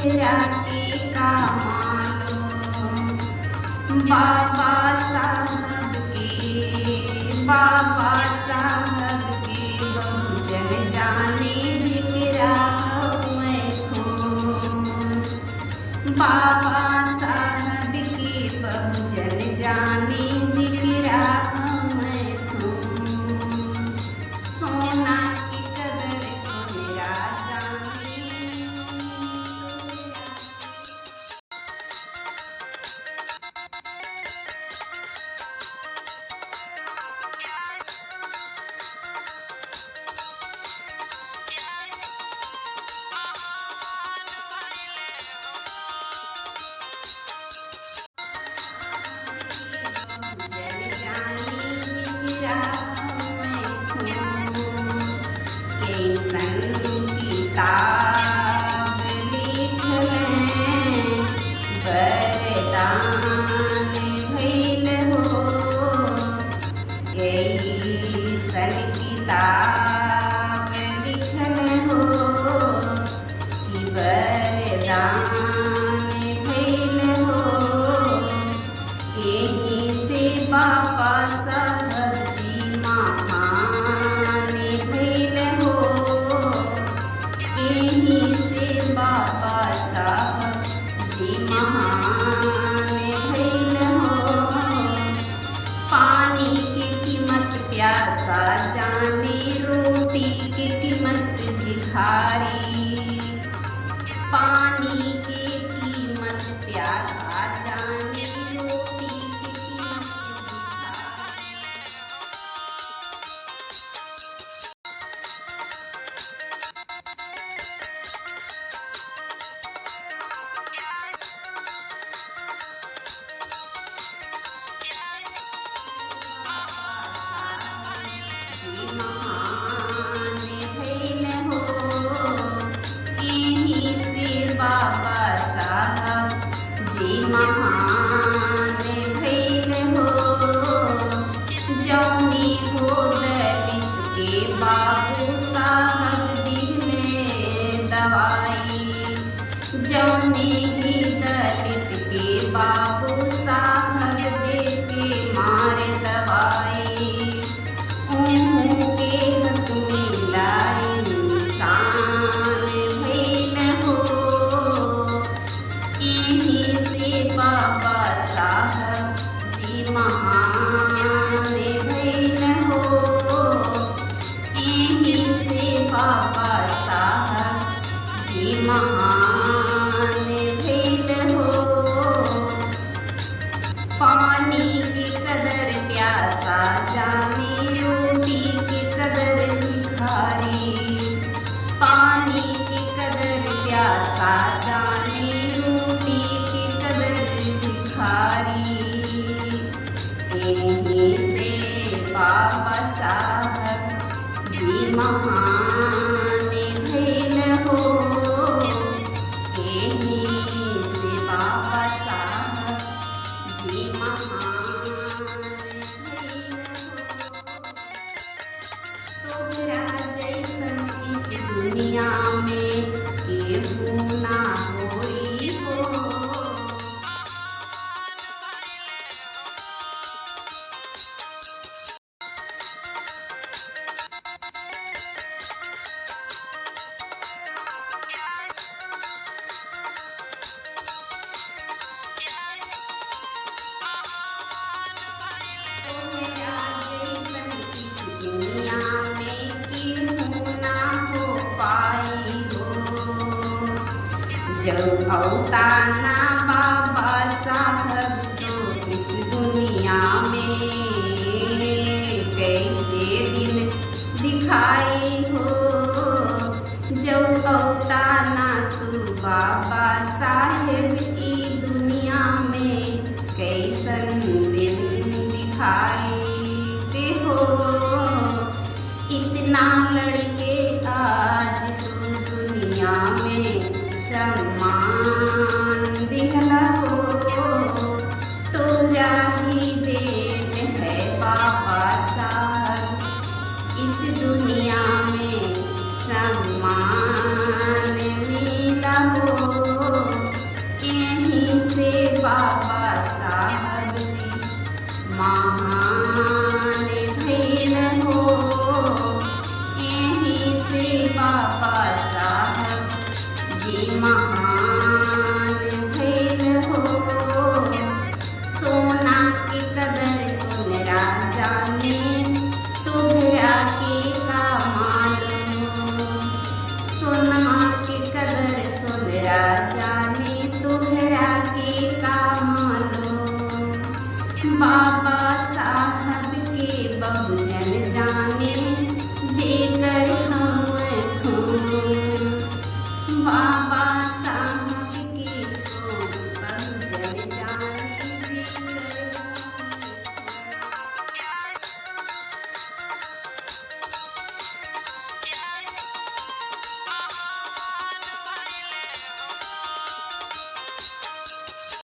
दुखरा के का मानो। बाबा साहब के बहुजन जाने जिकरा मैं खून। बाबा साहब के बहुजन जाने जिकरा मैं खून। सोना की कदर सोनेरा जाने। किताब लिखलें वरदान भइल हो। कैसन किताब लिखल हो कि वरदान भइल हो। एही से बाबा साहब जी महान भइल हो। एही से बाबा साहब जी महान भइल हो। पानी की कीमत प्यासा जाने, रोटी की कीमत भिखारी। पानी की कीमत प्यासा जाने, रोटी की कीमत भिखारी। महान भइल हो। एही से बाबा साहब जी महान भइल हो। जौनी हो दलित के बाबू साहब दिले दवाई। जौनी ही दलित के बाबू साहब दे के मार दवाई। उनके हक में लाई इंसान भइल हो। एही से बाबा साहब जी महान भइल हो। एही से बाबा साहब जी महान भइल हो। पानी की कदर प्यासा जाने, रोटी की कदर भिखारी। पानी की कदर प्यासा जाने, रोटी की कदर भिखारी। एही से बाबा साहब जी महान भइल हो। एही से बाबा साहब जी महान भइल हो। तोहरा जैसन इस दुनिया में केहू ना होई हो। तोहरा जैसन इस दुनिया में केहू ना हो पाई हो। जब अवताना बाबा साहब तो इस दुनिया में कैसे दिन दिखाई हो। जब अवताना तू बाबा साहेब की दुनिया में कैसन दिन दिखाई ते हो। इतना लड़के आज तू दुनिया में सम्मान दिहला हो। तोरा ही देन है बाबा साहब इस दुनिया में सम्मान मिला हो। बाबा साहब के बहुजन जाने